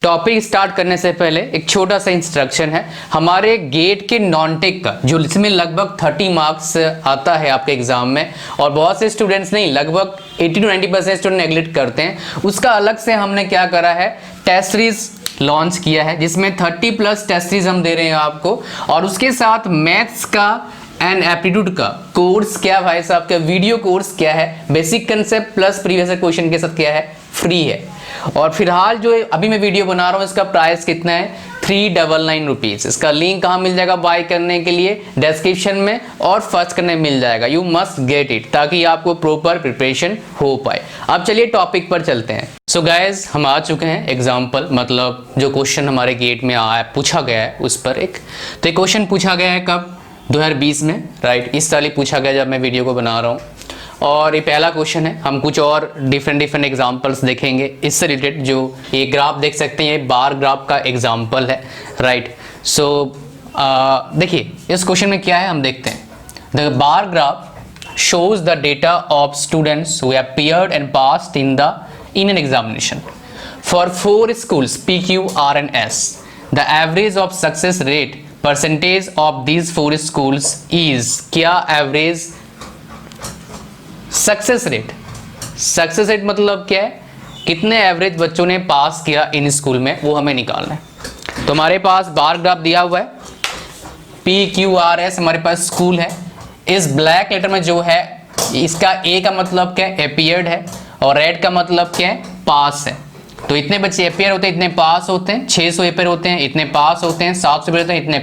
Topic start करने से पहले एक छोटा सा इंस्ट्रक्शन है। हमारे गेट के नॉन टेक का जो इसमें लगभग 30 मार्क्स आता है आपके एग्जाम में, और बहुत से स्टूडेंट्स नहीं, लगभग 80 to 90% स्टूडेंट नेगलेक्ट करते हैं, उसका अलग से हमने क्या करा है, टेस्ट सीरीज लॉन्च किया है जिसमें 30+ टेस्ट सीरीज हम दे रहे हैं आपको, और उसके साथ मैथ्स का एंड एप्टीट्यूड का कोर्स क्या भाई साहब का वीडियो कोर्स क्या है, basic concept plus previous question के साथ क्या है, फ्री है। और फिलहाल जो अभी मैं वीडियो बना रहा हूँ इसका प्राइस कितना है, 399 रुपीज। इसका लिंक कहाँ मिल जाएगा बाय करने के लिए, डिस्क्रिप्शन में और फर्स्ट करने में मिल जाएगा। यू मस्ट गेट इट ताकि आपको प्रॉपर प्रिपरेशन हो पाए। अब चलिए टॉपिक पर चलते हैं। सो गाइज हम आ चुके हैं एग्जाम्पल, मतलब जो क्वेश्चन हमारे गेट में आया पूछा गया है उस पर एक। तो क्वेश्चन पूछा गया है कब, 2020 में, राइट। इस साल ही पूछा गया जब मैं वीडियो को बना रहा हूँ, और ये पहला क्वेश्चन है। हम कुछ और डिफरेंट एग्जांपल्स देखेंगे इससे रिलेटेड। जो ये ग्राफ देख सकते हैं, ये बार ग्राफ का एग्जांपल है, राइट। सो देखिए इस क्वेश्चन में क्या है हम देखते हैं। The bar graph shows the data of students who appeared and passed in an examination for 4 schools P, Q, R and S. The average of success rate percentage of these 4 schools is, क्या average success rate मतलब क्या है, कितने average बच्चों ने पास किया in school में, वो हमें निकालना है। तो हमारे पास बार ग्राफ दिया हुआ है, पी क्यू आर एस हमारे पास स्कूल है। इस ब्लैक लेटर में जो है इसका ए का मतलब क्या है, अपीयर्ड है, और रेड का मतलब क्या है, पास है। तो इतने बच्चे अपीयर होते हैं इतने पास होते हैं, 600 अपीयर होते हैं इतने पास होते हैं, 700 अपीयर होते हैं इतने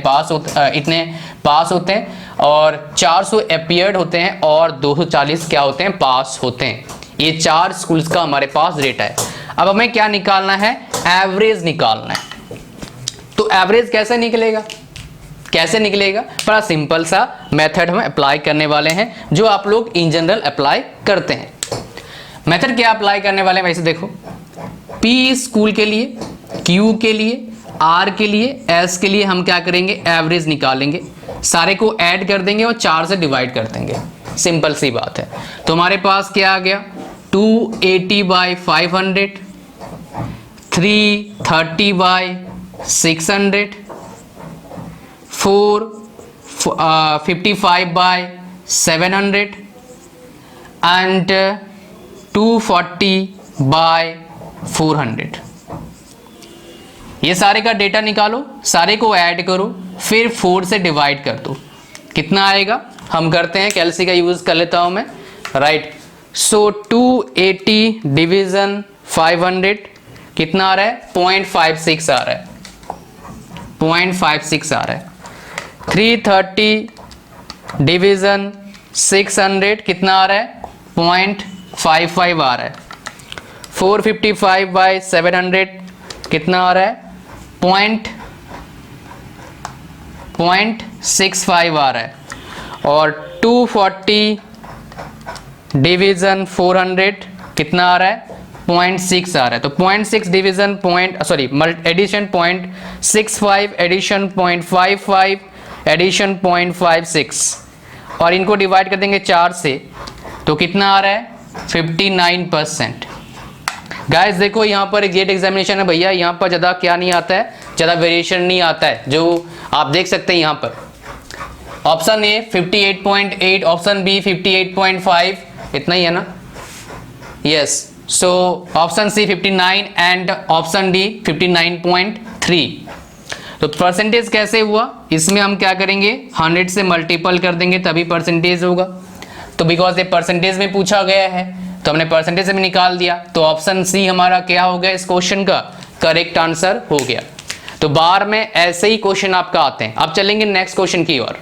पास होते हैं, और 400 अपीयर्ड होते हैं और 240 क्या होते हैं, पास होते हैं। ये 4 स्कूल्स का हमारे पास डेटा है। अब हमें क्या निकालना है, एवरेज निकालना है। तो एवरेज कैसे निकलेगा, बड़ा सिंपल सा मेथड हम अप्लाई करने वाले हैं जो आप लोग इन जनरल अप्लाई करते हैं। मेथड क्या अप्लाई करने वाले हैं, वैसे देखो, P स्कूल के लिए, Q के लिए, R के लिए, S के लिए हम क्या करेंगे, एवरेज निकालेंगे, सारे को ऐड कर देंगे और 4 से डिवाइड कर देंगे। सिंपल सी बात है। तो हमारे पास क्या आ गया, 280/500, 330/600, 455/700 and 240/400। ये सारे का डेटा निकालो, सारे को ऐड करो, फिर 4 से डिवाइड कर दो। कितना आएगा, हम करते हैं कैलसी का यूज कर लेता हूं मैं, राइट। सो 280 डिवीजन 500 कितना आ रहा है, 0.56 आ रहा है, 0.56 आ रहा है। 330 डिवीजन 600 कितना आ रहा है, 0.55 आ रहा है। 455/700 कितना आ रहा है, 0.65 आ रहा है। और 240 डिवीजन 400 कितना आ रहा है, 0.6 आ रहा है। तो 0.6 डिवीजन एडिशन 0.65 एडिशन 0.55 एडिशन 0.56, और इनको डिवाइड कर देंगे 4 से, तो कितना आ रहा है, 59%। गाइस देखो यहाँ पर एक गेट एग्जामिनेशन है भैया, यहाँ पर ज़्यादा क्या नहीं आता है, ज़्यादा वेरिएशन नहीं आता है, जो आप देख सकते हैं यहाँ पर। ऑप्शन ए 58.8, ऑप्शन बी 58.5, इतना ही है ना, yes. So option C 59 and option D 59.3। तो परसेंटेज कैसे हुआ, इसमें हम क्या करेंगे, 100 से मल्टीपल कर देंगे तभी परसेंटेज होगा। तो बिकॉज ये परसेंटेज में पूछा गया है तो हमने परसेंटेज में निकाल दिया, तो ऑप्शन सी हमारा क्या हो गया, इस क्वेश्चन का करेक्ट आंसर हो गया। तो बार में ऐसे ही क्वेश्चन आपका आते हैं। अब चलेंगे नेक्स्ट क्वेश्चन की ओर।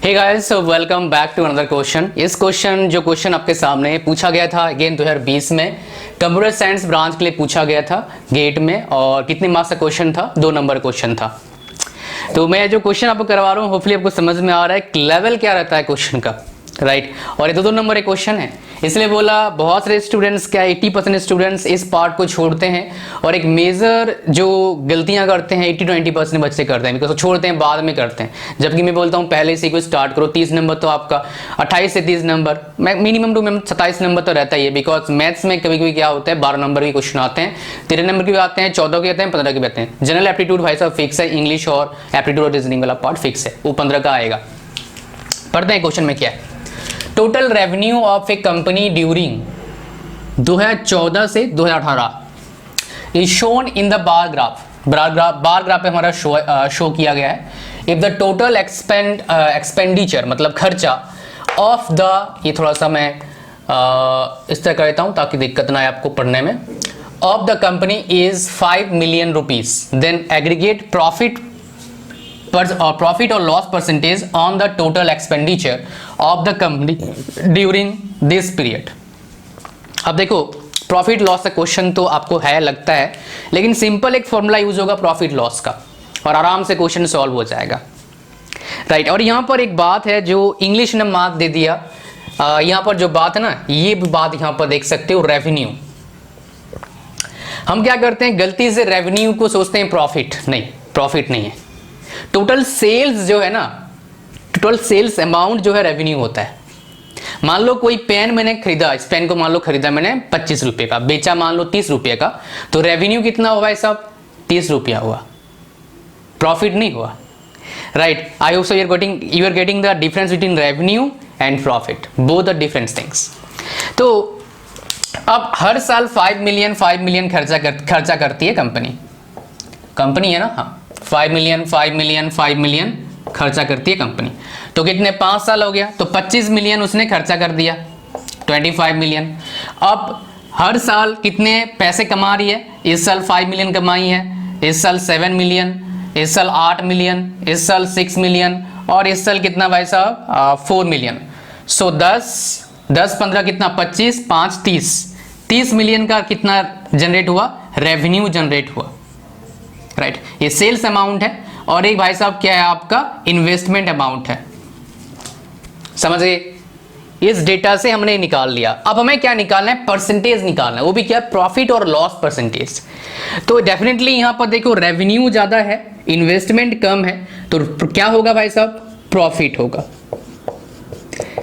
Hey guys, so welcome back to another question. इस क्वेश्चन आपके सामने पूछा गया था अगेन 2020 में, कंप्यूटर साइंस ब्रांच के लिए पूछा गया था गेट में, और कितने मार्क्स का क्वेश्चन था, 2 नंबर क्वेश्चन था। तो मैं जो क्वेश्चन आपको करवा रहा हूँ होपफुली आपको समझ में आ रहा है लेवल क्या रहता है क्वेश्चन का, राइट। और ये 2 नंबर एक क्वेश्चन है, इसलिए बोला बहुत सारे स्टूडेंट्स क्या 80% स्टूडेंट्स इस पार्ट को छोड़ते हैं और एक मेजर जो गलतियां करते हैं 80-20% बच्चे करते हैं, बिकॉज छोड़ते हैं बाद में करते हैं, जबकि मैं बोलता हूं पहले से कोई स्टार्ट करो। 30 नंबर तो आपका 28 से 30 number minimum to minimum 27 number तो रहता ही है, बिकॉज मैथ्स में कभी कभी क्या होता है 12 नंबर के क्वेश्चन आते हैं, 13 नंबर के भी आते हैं, 14 के आते हैं, 15 के भी आते हैं। जनरल एप्टीट्यूड भाई साहब फिक्स है, इंग्लिश और एप्टीट्यूड और रीजनिंग वाला पार्ट फिक्स है, वो 15 का आएगा। पढ़ते हैं क्वेश्चन में क्या है। Total revenue of A company during 2014 से 2018 is shown in the bar graph. Bar graph पे हमारा शो किया गया है। इफ द टोटल एक्सपेंडिचर मतलब खर्चा ऑफ द, ये थोड़ा सा मैं इस तरह कर देता हूं ताकि दिक्कत ना आए आपको पढ़ने में, of the company is 5 million rupees, then aggregate profit or loss percentage on the total expenditure of the company during this period। अब देखो प्रॉफिट लॉस का क्वेश्चन तो आपको है लगता है, लेकिन सिंपल एक फॉर्मूला यूज होगा प्रॉफिट लॉस का और आराम से क्वेश्चन सॉल्व हो जाएगा, राइट। और यहां पर एक बात है जो इंग्लिश ने मार्क दे दिया, यहां पर जो बात है ना, ये बात यहां पर देख सकते हो, रेवेन्यू। हम क्या करते हैं गलती से रेवेन्यू को सोचते हैं प्रॉफिट, नहीं, प्रॉफिट नहीं है। टोटल सेल्स जो है ना, टोटल सेल्स अमाउंट जो है रेवेन्यू होता है। मान लो कोई पेन मैंने खरीदा, इस पेन को मान लो खरीदा मैंने 25 रुपए का, बेचा मान लो 30 रुपए का, तो रेवेन्यू कितना हुआ है साहब, 30 रुपया हुआ, प्रॉफिट नहीं हुआ, right. I hope so you are getting the difference between revenue and profit, both are different things. तो अब हर साल 5 मिलियन खर्चा करती है कंपनी है ना, हाँ 5 मिलियन खर्चा करती है कंपनी। तो कितने 5 साल हो गया, तो 25 मिलियन उसने खर्चा कर दिया, 25 मिलियन। अब हर साल कितने पैसे कमा रही है, इस साल 5 मिलियन कमाई है, इस साल 7 मिलियन, इस साल 8 मिलियन, इस साल 6 मिलियन और इस साल कितना भाई साहब 4 मिलियन। सो 10 15 कितना 25 5 30 मिलियन का कितना जनरेट हुआ, रेवेन्यू जनरेट हुआ, राइट। ये सेल्स अमाउंट है और एक भाई साहब क्या है आपका इन्वेस्टमेंट अमाउंट है, समझ गए। इस डेटा से हमने निकाल लिया। अब हमें क्या निकालना है, परसेंटेज निकालना है, वो भी क्या, प्रॉफिट और लॉस परसेंटेज। तो डेफिनेटली यहां पर देखो रेवेन्यू ज्यादा है, इन्वेस्टमेंट कम है, तो क्या होगा भाई साहब, प्रॉफिट होगा।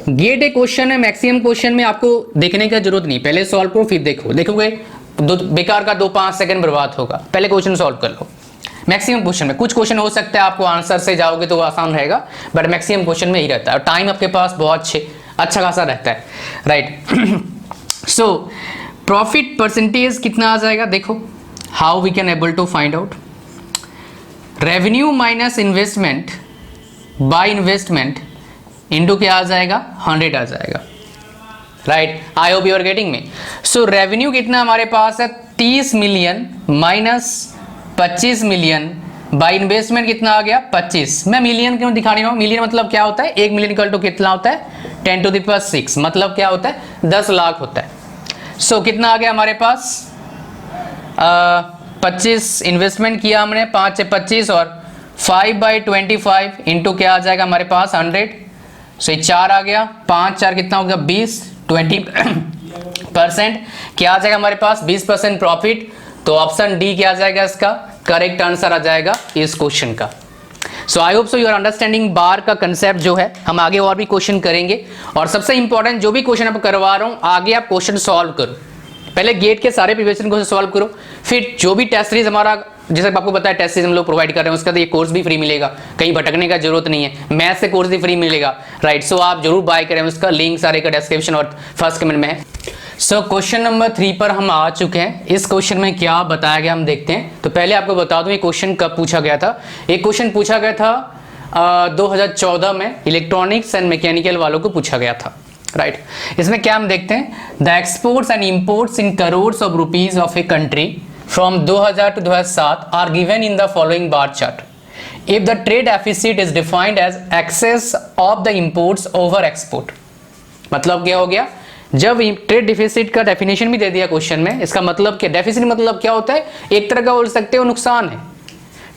गेट ए क्वेश्चन है, मैक्सिमम क्वेश्चन में आपको देखने का जरूरत नहीं, पहले सॉल्व करो फिर देखोगे बेकार का 2-5 सेकंड बर्बाद होगा, पहले क्वेश्चन सॉल्व कर लो। मैक्सिमम क्वेश्चन में कुछ क्वेश्चन हो सकता है आपको आंसर से जाओगे तो आसान रहेगा, बट मैक्सिमम क्वेश्चन में ही रहता है और टाइम आपके पास बहुत अच्छा खासा रहता है, राइट। सो प्रॉफिट परसेंटेज कितना आ जाएगा, देखो how we can able to find out. Revenue minus investment by investment into क्या आ जाएगा, 100 आ जाएगा, right. I hope you are getting me. So revenue कितना हमारे पास है, 30 million minus 25 million by investment कितना आ गया, 25। मैं मिलियन क्यों दिखा रही हूँ, मिलियन मतलब क्या होता है, 1 मिलियन इक्वल टू कितना होता है, 10⁻⁶, मतलब क्या होता है 10 लाख होता है। सो कितना आ गया हमारे पास, 25 इन्वेस्टमेंट किया हमने, 5 से 25 और 5/25 इंटू क्या आ जाएगा हमारे पास 100। सो 4 आ गया, 5 4 कितना हो गया 20, 20% क्या आ जाएगा हमारे पास, 20% प्रॉफिट। तो ऑप्शन डी क्या आ जाएगा, इसका करेक्ट आंसर आ जाएगा इस क्वेश्चन का। So I hope so you are understanding bar का कंसेप्ट जो है। हम आगे और भी क्वेश्चन करेंगे और सबसे इंपॉर्टेंट जो भी क्वेश्चन आप करवा रहा हूं आगे आप क्वेश्चन सॉल्व करो, पहले गेट के सारे प्रीवियस क्वेश्चन सॉल्व करो, फिर जो भी टेस्ट सीरीज हमारा, जैसे आपको पता है टेस्ट सीरीज हम लोग प्रोवाइड कर रहे हैं, उसका तो ये कोर्स भी फ्री मिलेगा, कहीं भटकने का जरूरत नहीं है, मैथ से कोर्स भी फ्री मिलेगा, राइट। सो आप जरूर बाय करें, उसका लिंक सारे का डिस्क्रिप्शन और फर्स्ट कमेंट में है। सो क्वेश्चन नंबर 3 पर हम आ चुके हैं। इस क्वेश्चन में क्या बताया गया हम देखते हैं। तो पहले आपको बता दूं ये क्वेश्चन कब पूछा गया था। एक क्वेश्चन पूछा गया था 2014 में, इलेक्ट्रॉनिक्स एंड मैकेनिकल वालों को पूछा गया था, राइट। इसमें क्या हम देखते हैं, the exports and imports in crores of rupees of a country from 2000 to 2007 are given in the following bar chart if the trade deficit is defined as excess of the imports over export. मतलब क्या हो गया, जब trade deficit का definition भी दे दिया question में, इसका मतलब क्या, डेफिसिट मतलब क्या होता है, एक तरह का बोल सकते हो नुकसान है।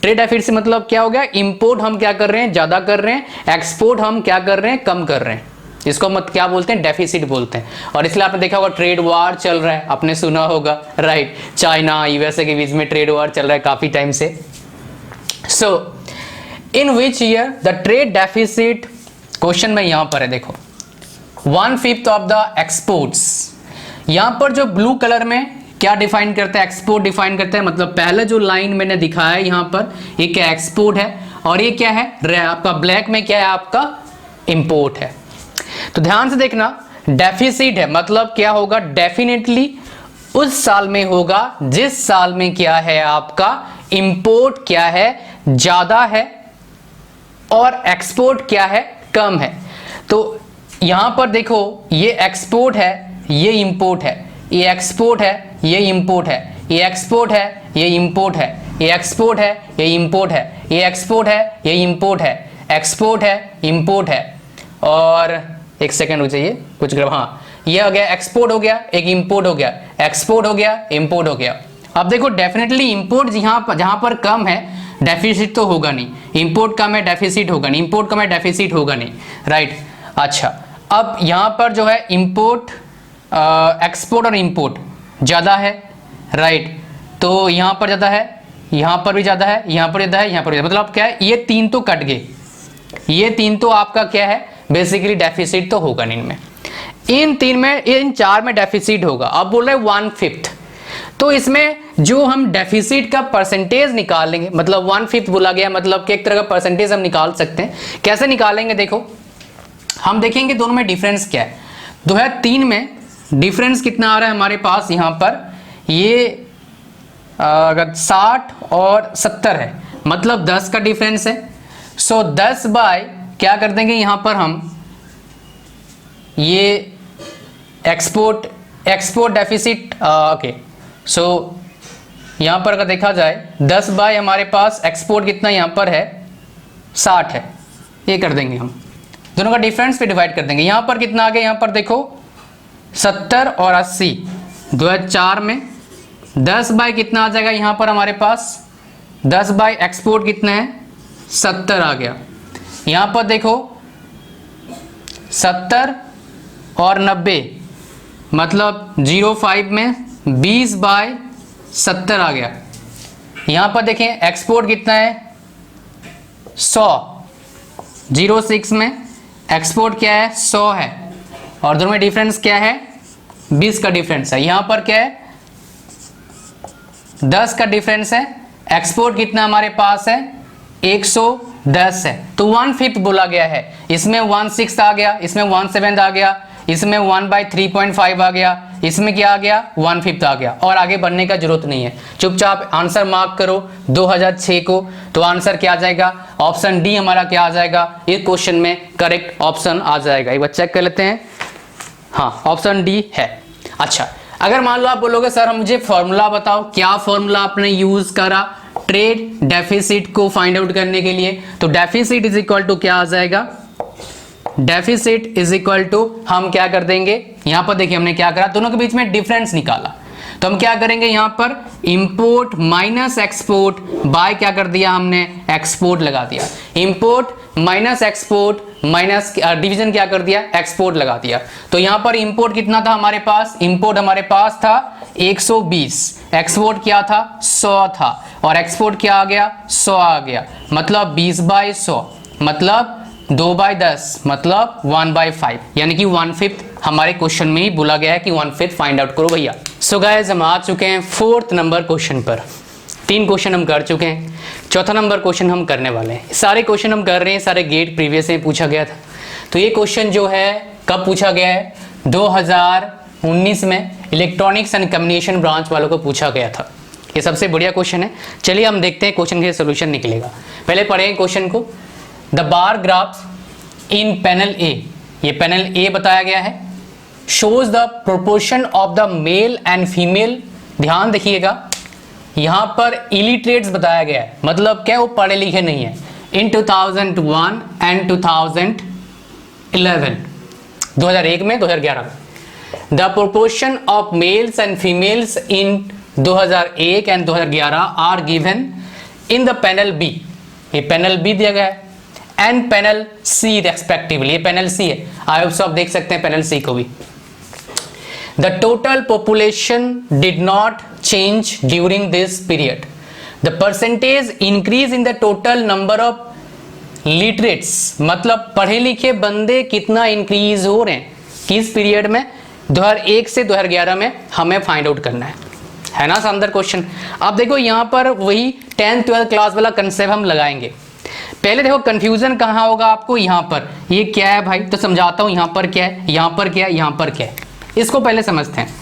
ट्रेड डेफिसिट मतलब क्या हो गया, इंपोर्ट हम क्या कर रहे हैं, ज्यादा कर रहे हैं, एक्सपोर्ट हम क्या कर रहे हैं, कम कर रहे हैं। इसको मत क्या बोलते हैं, डेफिसिट बोलते हैं। और इसलिए आपने देखा होगा ट्रेड वार चल रहा है, आपने सुना होगा, राइट, चाइना यूएसए के बीच में ट्रेड वार चल रहा है काफी टाइम से। So in which year the trade deficit, question में यहां पर है देखो 1/5 ऑफ द एक्सपोर्ट्स। यहां पर जो ब्लू कलर में क्या डिफाइन करता है, एक्सपोर्ट डिफाइन करता है, मतलब पहले जो लाइन मैंने दिखाया यहां पर ये क्या एक्सपोर्ट है और ये क्या है आपका ब्लैक में क्या है आपका इंपोर्ट है। तो ध्यान से देखना, डेफिसिट है मतलब क्या होगा, डेफिनेटली उस साल में होगा जिस साल में क्या है आपका इंपोर्ट क्या है ज्यादा है और एक्सपोर्ट क्या है कम है। तो यहां पर देखो ये एक्सपोर्ट है, ये इंपोर्ट है, ये एक्सपोर्ट है, ये इंपोर्ट है, ये एक्सपोर्ट है, ये इंपोर्ट है, ये एक्सपोर्ट है, ये इंपोर्ट है, ये एक्सपोर्ट है, ये इंपोर्ट है, एक्सपोर्ट है, इंपोर्ट है। और एक सेकंड रुक जाइए, कुछ हाँ, ये हो गया एक्सपोर्ट हो गया, एक इंपोर्ट हो गया, एक्सपोर्ट हो गया, इंपोर्ट हो गया। अब देखो डेफिनेटली इंपोर्ट जहां पर कम है डेफिसिट तो होगा नहीं, इंपोर्ट कम है डेफिसिट होगा नहीं, इंपोर्ट कम है डेफिसिट होगा नहीं, राइट। अच्छा, अब यहां पर जो है इंपोर्ट एक्सपोर्ट और इंपोर्ट ज़्यादा है, राइट, तो यहाँ पर ज़्यादा है, यहाँ पर भी ज़्यादा है, यहाँ पर ज़्यादा है, यहाँ पर ज़्यादा, मतलब क्या है ये तीन तो कट गए, ये तीन तो आपका क्या है बेसिकली डेफिसिट तो होगा नहीं इनमें, इन तीन में, इन चार में डेफिसिट होगा। अब बोल रहे 1/5, तो इसमें जो हम डेफिसिट का परसेंटेज निकालेंगे, मतलब 1/5 बोला गया मतलब कि एक तरह का परसेंटेज हम निकाल सकते हैं। कैसे निकालेंगे देखो, हम देखेंगे दोनों में डिफरेंस क्या है। 2003 में डिफरेंस कितना आ रहा है हमारे पास, यहाँ पर ये अगर 60 और 70 है मतलब 10 का डिफरेंस है। सो 10 बाय क्या कर देंगे यहाँ पर हम ये एक्सपोर्ट डेफिसिट, ओके, सो यहाँ पर अगर देखा जाए 10 बाय हमारे पास एक्सपोर्ट कितना यहाँ पर है 60 है, ये कर देंगे हम, दोनों का डिफरेंस पे डिवाइड कर देंगे। यहाँ पर कितना आ गया, यहाँ पर देखो 70 और 80, 2004 में 10 बाय कितना आ जाएगा यहाँ पर हमारे पास, 10 बाय एक्सपोर्ट कितना है 70 आ गया। यहाँ पर देखो 70 और 90 मतलब 05 में 20 बाय 70 आ गया। यहाँ पर देखें एक्सपोर्ट कितना है 100, 06 में एक्सपोर्ट क्या है 100 है और दोनों में डिफरेंस क्या है 20 का डिफरेंस है। यहाँ पर क्या है 10 का डिफरेंस है, एक्सपोर्ट कितना हमारे पास है 110 है, तो 1/5 बोला गया है। इसमें 1/6 आ गया, इसमें 1/7 आ गया, इसमें 1/3.5 आ गया, इसमें क्या आ गया 1/5 आ गया। और आगे बढ़ने का जरूरत नहीं है, चुपचाप आंसर मार्क करो 2006 को, तो आंसर क्या आ जाएगा, ऑप्शन डी हमारा क्या आ जाएगा, इस क्वेश्चन में करेक्ट ऑप्शन आ जाएगा। एक बार चेक कर लेते हैं, हाँ ऑप्शन डी है। अच्छा, अगर मान लो आप बोलोगे सर हम मुझे फॉर्मूला बताओ, क्या फॉर्मूला आपने यूज करा ट्रेड डेफिसिट को फाइंड आउट करने के लिए, तो डेफिसिट इज इक्वल टू क्या आ जाएगा, डेफिसिट इज इक्वल टू हम क्या कर देंगे, यहां पर देखिए हमने क्या करा, दोनों के बीच में डिफरेंस निकाला, तो हम क्या करेंगे यहां पर इंपोर्ट माइनस एक्सपोर्ट बाय क्या कर दिया हमने एक्सपोर्ट लगा दिया, import minus export minus division क्या कर दिया एक्सपोर्ट लगा दिया। तो यहां पर इंपोर्ट कितना था हमारे पास, इंपोर्ट हमारे पास था 120, एक्सपोर्ट क्या था 100 था और एक्सपोर्ट क्या आ गया 100 आ गया, मतलब 20/100 मतलब 2/10 मतलब 1/5, यानी कि 1/5 हमारे क्वेश्चन में ही बोला गया है कि 1/5 फाइंड आउट करो भैया। सो गाइस हम आ चुके हैं 4th नंबर क्वेश्चन पर, 3 क्वेश्चन हम कर चुके हैं, 4था नंबर क्वेश्चन हम करने वाले हैं। सारे क्वेश्चन हम कर रहे हैं, सारे गेट प्रीवियस में पूछा गया था। तो ये क्वेश्चन जो है कब पूछा गया है, 2019 में इलेक्ट्रॉनिक्स एंड कम्युनिकेशन ब्रांच वालों को पूछा गया था। ये सबसे बढ़िया क्वेश्चन है। चलिए हम देखते हैं क्वेश्चन के सोल्यूशन निकलेगा। पहले पढ़ेंगे क्वेश्चन को। The bar graph in panel A, ये पैनल ए बताया गया है, shows the proportion of the male and female. ध्यान देखिएगा यहां पर इलिटरेट्स बताया गया है, मतलब क्या वो पढ़े लिखे नहीं है। इन 2001 एंड 2011, 2001 में 2011 में the proportion of males and females in 2001 and 2011 are given in the panel B. ये पैनल बी दिया गया है। And panel C respectively. ये पैनल सी है, आई होप आप देख सकते हैं पैनल सी को भी। The total population did not change during this period. The percentage increase in the total number of literates, मतलब पढ़े लिखे बंदे कितना इंक्रीज हो रहे हैं किस पीरियड में, 2001 से 2011 में हमें फाइंड आउट करना है ना शानदार क्वेश्चन। अब देखो यहाँ पर वही 10th 12th क्लास वाला कंसेप्ट हम लगाएंगे। पहले देखो कंफ्यूजन कहाँ होगा आपको, यहाँ पर ये क्या है भाई, तो समझाता हूँ यहाँ पर क्या है, यहाँ पर क्या है, यहाँ पर क्या है, इसको पहले समझते हैं।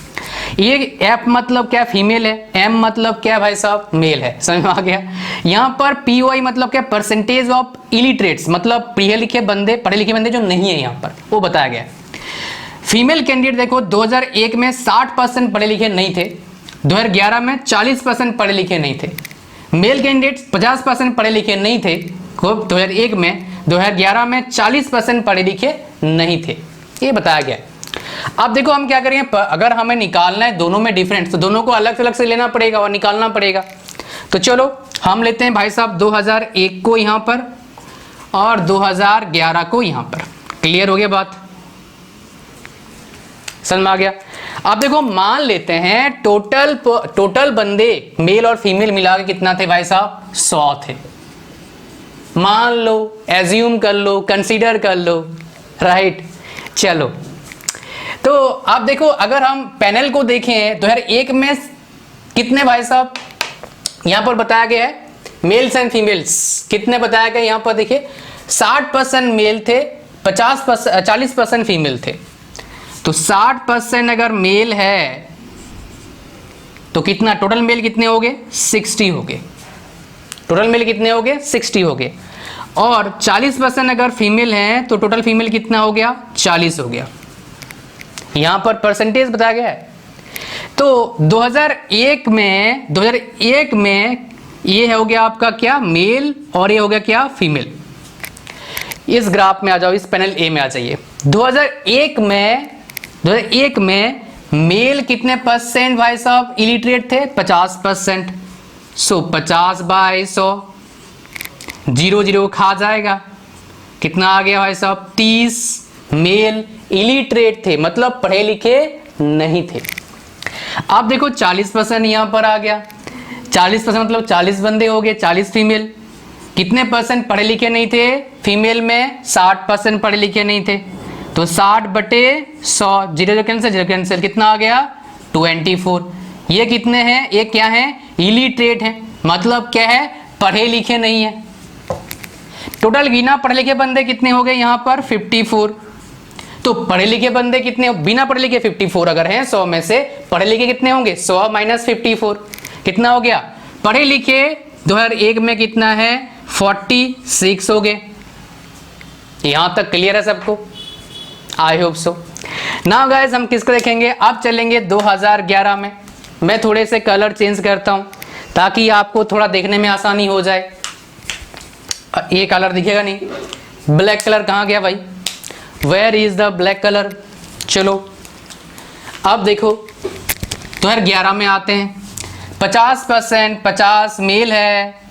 ये एफ मतलब क्या, फीमेल है, एम मतलब क्या भाई साहब, मेल है, समझ में आ गया। यहाँ पर पीओआई मतलब क्या, परसेंटेज ऑफ इलिटरेट्स, मतलब पढ़े लिखे बंदे जो नहीं है यहाँ पर वो बताया गया। फीमेल कैंडिडेट देखो 2001 में 60% पढ़े लिखे नहीं थे, 2011 में 40% पढ़े लिखे नहीं थे। मेल कैंडिडेट 50% पढ़े लिखे नहीं थे 2001 में, 2011 में 40% पढ़े लिखे नहीं थे, ये बताया गया। अब देखो हम क्या करेंगे, अगर हमें निकालना है दोनों में डिफरेंस, तो दोनों को अलग अलग से लेना पड़ेगा और निकालना पड़ेगा। तो चलो हम लेते हैं भाई साहब 2001 को यहाँ पर और 2011 को यहाँ पर। क्लियर हो गया बात, समझ में आ गया। अब देखो मान लेते हैं टोटल बंदे मेल और फीमेल मिला के कितना थे भाई साहब, 100 थे। मान लो, एज्यूम कर लो, कंसीडर कर लो, राइट। चलो तो अब देखो अगर हम पैनल को देखें 2001 में कितने भाई साहब यहां पर बताया गया है, मेल्स एंड फीमेल्स कितने बताया गया यहां पर देखिए, 60% मेल थे, 40% फीमेल थे। तो 60% अगर मेल है तो कितना टोटल मेल कितने हो गए, 60 हो गए। टोटल मेल कितने हो गए, 60 हो गए। और 40% अगर फीमेल हैं तो टोटल फीमेल कितना हो गया, 40 हो गया। यहां पर परसेंटेज बताया गया है। तो 2001 में ये हो गया आपका क्या, मेल, और ये हो गया क्या, फीमेल। इस ग्राफ में आ जाओ, इस पैनल ए में आ जाइए। 2001 में मेल कितने परसेंट भाई साहब इलिटरेट थे, 50%। सो 50/100, 0 खा जाएगा, कितना आ गया भाई साहब, 30 मेल इलिटरेट थे, मतलब पढ़े लिखे नहीं थे। अब देखो 40% यहां पर आ गया, 40% मतलब 40 बंदे हो गए, 40 फीमेल। कितने परसेंट पढ़े लिखे नहीं थे, फीमेल में 60% पढ़े लिखे नहीं थे। तो 60/100, 0 कैंसिल, कितना आ गया, 24। ये कितने हैं, ये क्या है, इलिटरेट है, मतलब क्या है, पढ़े लिखे नहीं है। टोटल बिना पढ़े लिखे बंदे कितने हो गए यहां पर, 54। तो पढ़े लिखे बंदे कितने, बिना पढ़े लिखे 54 अगर हैं 100 में से, पढ़े लिखे कितने होंगे, 100 - 54 कितना हो गया, पढ़े लिखे 2001 में कितना है, 46 हो गए। यहां तक क्लियर है सबको, आई होप सो। नाउ गाइस हम किसको देखेंगे, अब चलेंगे 2011 में। मैं थोड़े से कलर चेंज करता हूं ताकि आपको थोड़ा देखने में आसानी हो जाए। ये कलर दिखेगा नहीं, ब्लैक कलर कहाँ गया भाई, where is the black colour. चलो अब देखो 2011 में आते हैं, 50% 50 मेल है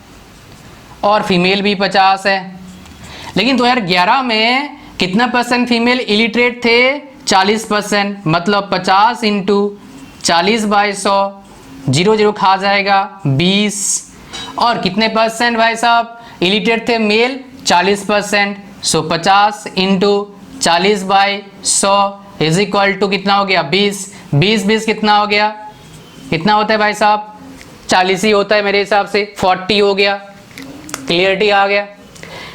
और फीमेल भी 50 है। लेकिन 2011 में कितना परसेंट फीमेल इलिटरेट थे, 40%, मतलब 50 × 40/100, 0 खा जाएगा, 20। और कितने परसेंट भाई साहब इलिटरेट थे male, 40%। So 50 × 40/100 is equal to कितना हो गया, 20। 20 कितना हो गया, कितना होता है भाई साहब, 40 ही होता है मेरे हिसाब से, 40 हो गया। क्लियरिटी आ गया।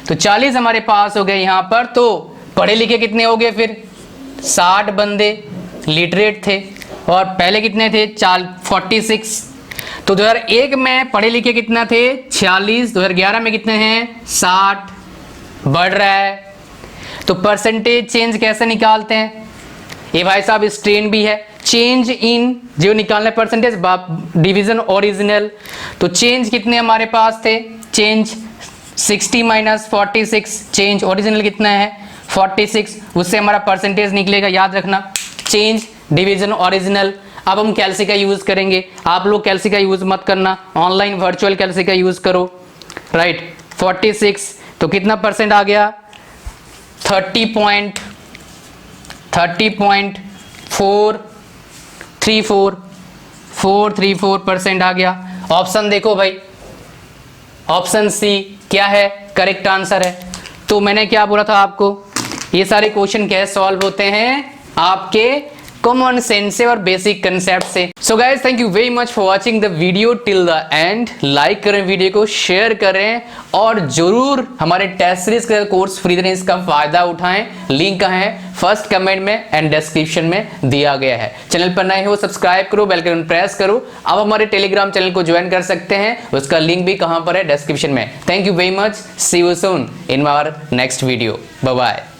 तो 40 हमारे पास हो गए यहाँ पर। तो पढ़े लिखे कितने हो गए फिर, 60 बंदे लिटरेट थे और पहले कितने थे, 46। तो 2001 में पढ़े लिखे कितना थे, 46, 2011 में कितने हैं, 60, बढ़ रहा है। तो परसेंटेज चेंज कैसे निकालते हैं, ये भाई साहब स्ट्रेन भी है, चेंज इन जो निकालना है परसेंटेज डिवीजन ओरिजिनल। तो चेंज कितने हमारे पास थे, चेंज 60 - 46, चेंज ओरिजिनल कितना है 46, उससे हमारा परसेंटेज निकलेगा, याद रखना, चेंज डिवीजन ओरिजिनल। अब हम कैलसी का यूज करेंगे, आप लोग कैलसी का यूज मत करना, ऑनलाइन वर्चुअल कैलसी का यूज करो, राइट। 46 तो कितना परसेंट आ गया? 30.434% आ गया। ऑप्शन देखो भाई, ऑप्शन सी क्या है? करेक्ट आंसर है। तो मैंने क्या बोला था आपको, ये सारे क्वेश्चन कैसे सॉल्व होते हैं? आपके कॉमन सेंस से और बेसिक कंसेप्ट से। So guys, thank you very much for watching the video till the end. Like करें वीडियो को, शेयर करें और जरूर हमारे टेस्ट सीरीज का कोर्स फ्री देने, इसका फायदा उठाएं। लिंक कहाँ है? फर्स्ट कमेंट में एंड डिस्क्रिप्शन में दिया गया है। चैनल पर नए हो सब्सक्राइब करो, बेल आइकन प्रेस करो। अब हमारे टेलीग्राम चैनल को ज्वाइन कर सकते हैं, उसका लिंक भी कहां पर है? डिस्क्रिप्शन में। Thank you very much, see you soon in our next video. Bye bye.